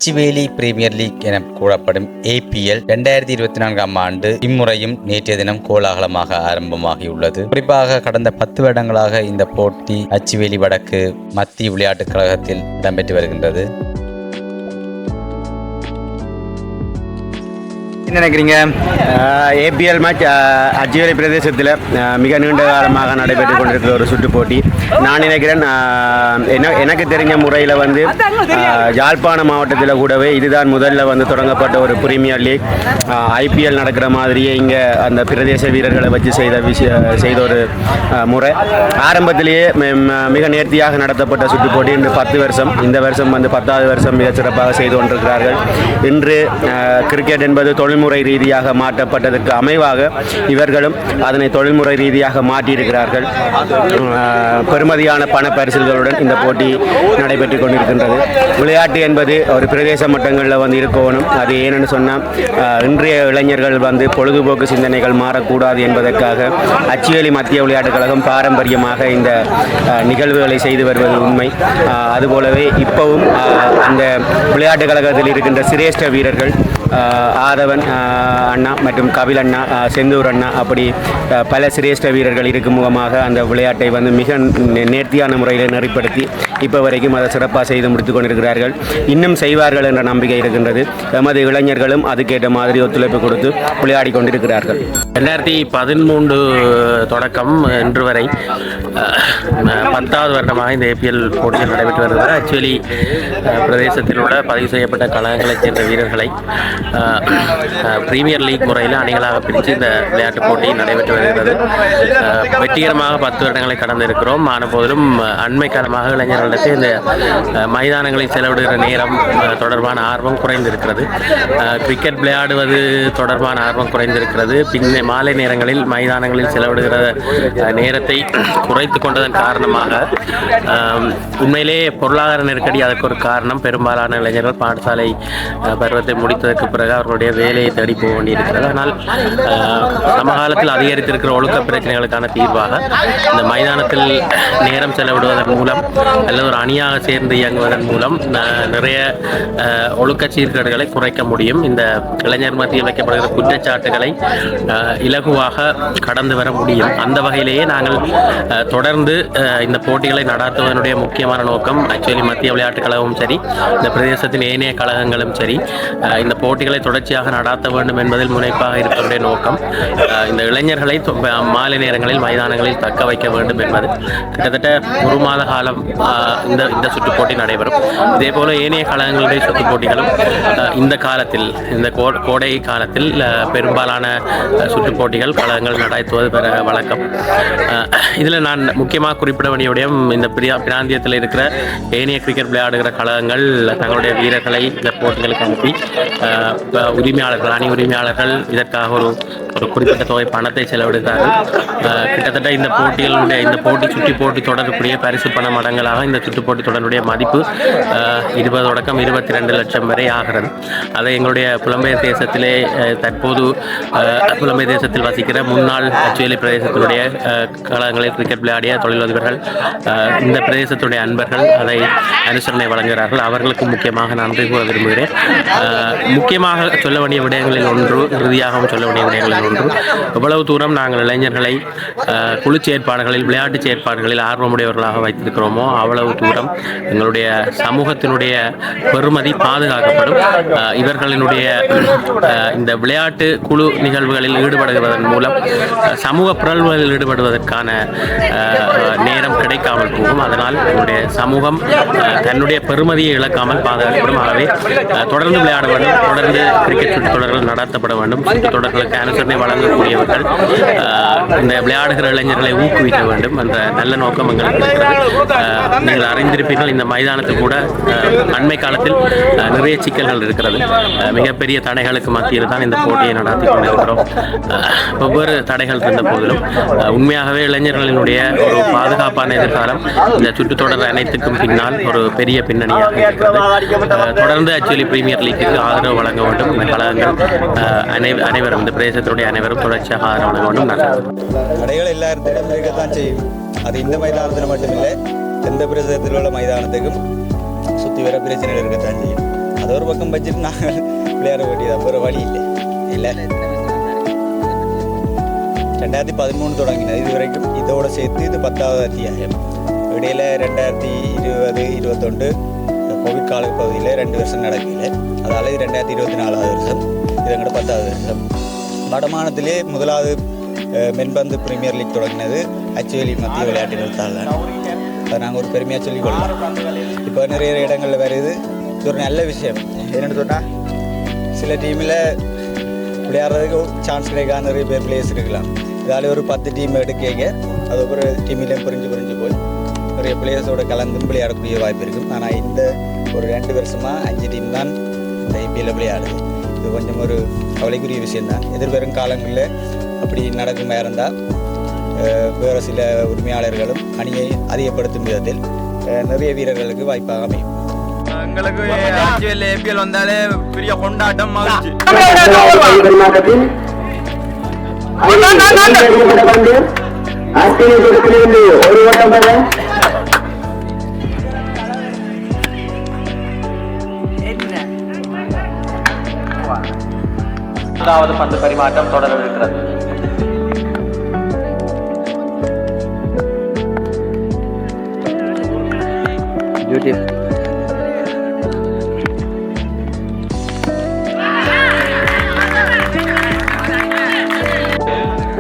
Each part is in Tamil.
அச்சுவேலி பிரீமியர் லீக் என கூறப்படும் APL 2024 ஆண்டு இம்முறையும் நேற்றைய தினம் கோலாகலமாக ஆரம்பமாகியுள்ளது. குறிப்பாக கடந்த 10 வருடங்களாக இந்த போட்டி அச்சுவேலி வடக்கு மத்திய விளையாட்டுக் கழகத்தில் இடம்பெற்று வருகின்றது. என்ன நினைக்கிறீங்க? APL மேட்ச் அச்சுவேலி பிரதேசத்தில் மிக நீண்ட காலமாக நடைபெற்று கொண்டிருக்கிற ஒரு சுற்று போட்டி. நான் நினைக்கிறேன் எனக்கு தெரிஞ்ச முறையில் யாழ்ப்பாண மாவட்டத்தில் கூடவே இதுதான் முதல்ல தொடங்கப்பட்ட ஒரு பிரீமியர் லீக். IPL நடக்கிற மாதிரியே இங்கே அந்த பிரதேச வீரர்களை வச்சு செய்த ஒரு முறை. ஆரம்பத்திலேயே மிக நேர்த்தியாக நடத்தப்பட்ட சுற்று போட்டி இன்று 10 வருஷம், இந்த வருஷம் 10வது வருஷம் மிக சிறப்பாக செய்து கொண்டிருக்கிறார்கள். இன்று கிரிக்கெட் என்பது தொழில்முறை ரீதியாக மாற்றப்பட்டதற்கு அமைவாக இவர்களும் அதனை தொழில்முறை ரீதியாக மாற்றியிருக்கிறார்கள். பெருமதியான பண பரிசில்களுடன் இந்த போட்டி நடைபெற்றுக் கொண்டிருக்கின்றது. விளையாட்டு என்பது ஒரு பிரதேச மட்டங்களில் இருக்கணும். அது ஏனென்று சொன்னால் இன்றைய இளைஞர்கள் பொழுதுபோக்கு சிந்தனைகள் மாறக்கூடாது என்பதற்காக அச்சுவேலி மத்திய விளையாட்டுக் கழகம் பாரம்பரியமாக இந்த நிகழ்வுகளை செய்து வருவது உண்மை. அதுபோலவே இப்பவும் அந்த விளையாட்டுக் கழகத்தில் இருக்கின்ற சிரேஷ்ட வீரர்கள் ஆதவன் அண்ணா மற்றும் கபில் அண்ணா, செந்தூர் அண்ணா, அப்படி பல சிரேஷ்ட வீரர்கள் இருக்கும் முகமாக அந்த விளையாட்டை மிக நேர்த்தியான முறையில் நெறிப்படுத்தி இப்போ வரைக்கும் அதை சிறப்பாக செய்து முடித்துக் கொண்டிருக்கிறார்கள். இன்னும் செய்வார்கள் என்ற நம்பிக்கை இருக்கின்றது. எமது இளைஞர்களும் அதுக்கேற்ற மாதிரி ஒத்துழைப்பு கொடுத்து விளையாடி கொண்டிருக்கிறார்கள். 2013 தொடக்கம் இன்று வரை 10வது வருடமாக இந்த APL போட்டியில் நடைபெற்று வருகிறது. அச்சுவேலி பிரதேசத்தில் உள்ள பதிவு செய்யப்பட்ட கழகங்களைச் சேர்ந்த வீரர்களை பிரீமியர் லீக் முறையில் அணிகளாக பிரித்து இந்த விளையாட்டுப் போட்டி நடைபெற்று வருகிறது. வெற்றிகரமாக 10 வருடங்களை கடந்து இருக்கிறோம். ஆனபோதிலும் அண்மை காலமாக இளைஞர்களுக்கு இந்த மைதானங்களில் செலவிடுகிற நேரம் தொடர்பான ஆர்வம் குறைந்திருக்கிறது. கிரிக்கெட் விளையாடுவது தொடர்பான ஆர்வம் குறைந்திருக்கிறது. மாலை நேரங்களில் மைதானங்களில் செலவிடுகிற நேரத்தை குறைத்து கொண்டதன் காரணமாக உண்மையிலேயே பொருளாதார நெருக்கடி அதற்கு ஒரு காரணம். பெரும்பாலான இளைஞர்கள் பாடசாலை பருவத்தை முடித்ததற்கு பிறகு அவர்களுடைய வேலையை தேடி போக வேண்டியிருக்கிறது. ஆனால் சமகாலத்தில் அதிகரித்திருக்கிற ஒழுக்க பிரச்சனைகளுக்கான தீர்வாக இந்த மைதானத்தில் நேரம் செலவிடுவதன் மூலம் அல்லது ஒரு அணியாக சேர்ந்து இயங்குவதன் மூலம் நிறைய ஒழுக்க சீர்கேடுகளை குறைக்க முடியும். இந்த இளைஞர் மத்தியில் வைக்கப்படுகிற குற்றச்சாட்டுகளை இலகுவாக கடந்து வர முடியும். அந்த வகையிலேயே நாங்கள் தொடர்ந்து இந்த போட்டிகளை நடாத்துவதனுடைய முக்கியமான நோக்கம் ஆக்சுவலி மத்திய விளையாட்டுக் கழகமும் சரி, இந்த பிரதேசத்தின் ஏனைய கழகங்களும் சரி, இந்த போட்டிகளை தொடர்ச்சியாக நடாத்த வேண்டும் என்பதில் முனைப்பாக இருப்பதுடைய நோக்கம். இந்த இளைஞர்களை மாலை நேரங்களில் மைதானங்களில் தக்க வைக்க வேண்டும் என்பது. கிட்டத்தட்ட 1 மாத காலம் இந்த சுற்றுப் போட்டி நடைபெறும். இதேபோல ஏனைய கழகங்களுடைய சுற்றுப் போட்டிகளும் இந்த காலத்தில், இந்த கோடை காலத்தில் பெரும்பாலான சுற்றுப் போட்டிகள் கழகங்கள் நடத்துவது வழக்கம். இதில் நான் முக்கியமாக குறிப்பிட வேண்டிய விடயம், இந்த பிராந்தியத்தில் இருக்கிற ஏனைய கிரிக்கெட் விளையாடுகிற கழகங்கள் தங்களுடைய வீரர்களை இந்த போட்டிகளுக்கு அனுப்பி உரிமையாளர்கள், அணி உரிமையாளர்கள் இதற்காக ஒரு குறிப்பிட்ட தொகை பணத்தை செலவிடுகிறார்கள். கிட்டத்தட்ட இந்த போட்டி சுற்றி போட்டி தொடர்புடைய பரிசு பண மடங்களாக இந்த சுற்றுப் போட்டி தொடர்புடைய மதிப்பு 20 தொடக்கம் 22 லட்சம் வரை ஆகிறது. அதை எங்களுடைய புலம்பெயர் தேசத்திலே தற்போது புலம்பெயர் தேசத்தில் வசிக்கிற முன்னாள் அச்சுவேலி பிரதேசத்தினுடைய கழகங்களில் கிரிக்கெட் விளையாடிய தொழிலதிபர்கள், இந்த பிரதேசத்துடைய அன்பர்கள் அதை அனுசரணை வழங்குகிறார்கள். அவர்களுக்கு முக்கியமாக நன்றி கூற விரும்புகிறேன். முக்கியமாக சொல்ல வேண்டிய விடயங்களில் ஒன்று, இறுதியாகவும் சொல்ல வேண்டிய விடயங்களில் ஒன்று, எவ்வளவு தூரம் நாங்கள் இளைஞர்களை குழு செயற்பாடுகளில், விளையாட்டு செயற்பாடுகளில் ஆர்வமுடையவர்களாக வைத்திருக்கிறோமோ அவ்வளவு தூரம் எங்களுடைய சமூகத்தினுடைய பெறுமதி பாதுகாக்கப்படும். இவர்களினுடைய இந்த விளையாட்டு குழு நிகழ்வுகளில் ஈடுபடுவதன் மூலம் சமூக புரள்களில் ஈடுபடுவதற்கான நேரம் கிடைக்காமல் போகும். அதனால் எங்களுடைய சமூகம் தன்னுடைய பெறுமதியை இழக்காமல் பாதுகாக்கப்படும். ஆகவே தொடர்ந்து விளையாட வேண்டும், தொடர்ந்து கிரிக்கெட் சுற்றுத் தொடர்கள் நடத்தப்பட வேண்டும். சுற்றுத் தொடர்களுக்கு அனுசரணை வழங்கக்கூடியவர்கள் இந்த விளையாடுகிற இளைஞர்களை ஊக்குவிக்க வேண்டும் என்ற நல்ல நோக்கம் எங்களுக்கு இருக்கிறது. நீங்கள் அறிந்திருப்பீர்கள், இந்த மைதானத்தில் கூட அண்மை காலத்தில் நிறைய சிக்கல்கள் இருக்கிறது. மிகப்பெரிய தடைகளுக்கு மத்தியில் தான் இந்த போட்டியை நடத்தி கொண்டிருக்கிறோம். ஒவ்வொரு தடைகள் இருந்த போதிலும் உண்மையாகவே இளைஞர்களினுடைய ஒரு பாதுகாப்பான எதிர்காலம் இந்த சுற்றுத்தொடர் அனைத்துக்கும் பின்னால் ஒரு பெரிய பின்னணியாக இருக்கிறது. தொடர்ந்து ஆக்சுவலி பிரீமியர் லீக்கு ஆதரவு வழங்க வேண்டும். இந்த கழகங்கள் அனைவரும், இந்த பிரதேசத்தினுடைய அனைவரும் தொடர்ச்சியாக ஆதரவு வழங்க வேண்டும். தடைகள் எல்லா இடத்திலும் இருக்கத்தான் செய்யும். அது இந்த மைதானத்தில் மட்டுமில்லை, எந்த பிரதேசத்தில் உள்ள மைதானத்துக்கும் சுற்றி வர பிரச்சனைகள் இருக்கத்தான் செய்யும். அது ஒரு பக்கம் வச்சுட்டு நாங்கள் விளையாட வேண்டியது வேறு வழி இல்லை. இல்லை 2013 தொடங்கினது. இது வரைக்கும் இதோடு சேர்த்து இது 10வது அத்தியாயம். இடையில் 2020-21 கோவிட் கால பகுதியில் 2 வருஷம் நடக்கல. அதால் இது 2024வது வருஷம். இது எங்களோட 10வது வருஷம். வடமாநிலத்திலே முதலாவது மென்பந்து பிரீமியர் லீக் தொடங்கினது அச்சுவேலி மத்திய விளையாட்டு நிறுத்தால். அதை நாங்கள் ஒரு பெருமையாக சொல்லிக்கொள்ளலாம். இப்போ நிறைய இடங்களில் வருது. இது ஒரு நல்ல விஷயம். என்னென்னு சொன்னால் சில டீமில் விளையாடுறதுக்கு சான்ஸ் கிடைக்காத நிறைய பேர் பிளேயர்ஸ் இருக்கலாம். இதால் ஒரு 10 டீம் எடுக்க அது ஒரு டீமிலையும் புரிஞ்சு போய் நிறைய பிளேயர்ஸோட கலந்தும் விளையாடக்கூடிய வாய்ப்பு இருக்கும். ஆனால் இந்த ஒரு 2 வருஷமாக 5 டீம் தான் இந்த ஐபிஎல்ல விளையாடுது. இது கொஞ்சம் ஒரு கவலைக்குரிய விஷயம்தான். எதிர்வரும் காலங்களில் அப்படி நடக்குமா இருந்தால் வேறு சில உரிமையாளர்களும் அணியை அதிகப்படுத்தும் விதத்தில் நிறைய வீரர்களுக்கு வாய்ப்பாக அமையும். எங்களுக்கு ஏபிஎல் வந்தாலே பெரிய கொண்டாட்டம் மகிழ்ச்சி. முதலாவது பந்து பரிமாற்றம் தொடரவிருக்கிறது.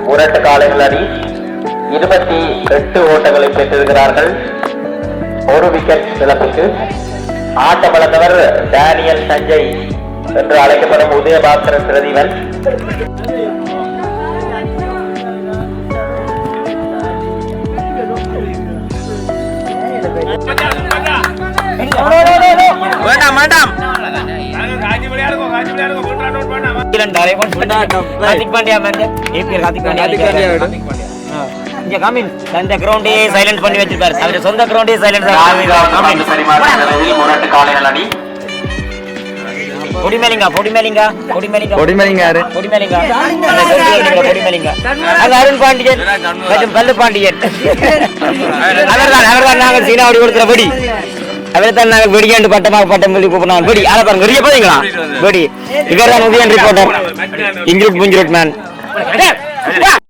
முரட்டு காளைகள் அணி 28 ஓட்டங்களை பெற்றிருக்கிறார்கள். 1 விக்கெட் இழப்புக்கு. ஆட்டம் இழந்தவர் டேனியல் சஞ்சய் என்று அழைக்கப்படும் உதயபாஸ்கரன் பிரதீவன். சைலண்ட் பண்ணி வச்சிருப்பாரு. அவர் சொந்த கிரவுண்டே சைலண்ட். பொடிமேலிங்கா அருண் பாண்டியன் மற்றும் பல்லு பாண்டியன். அவர்தான் நாங்கள் சீனாவடி கொடுக்கிற வெடி. அவர்தான் நாங்கள் வெடியாண்டு பட்டம் சொல்லி கூப்பிடுறாங்க. வெடி அதை பாருங்க வெடிய போறீங்களா வெடி. இவர் தான் உதயன் ரிப்போர்ட்டர் இங்கிலீஷ் புஞ்சிரோட் மேன்.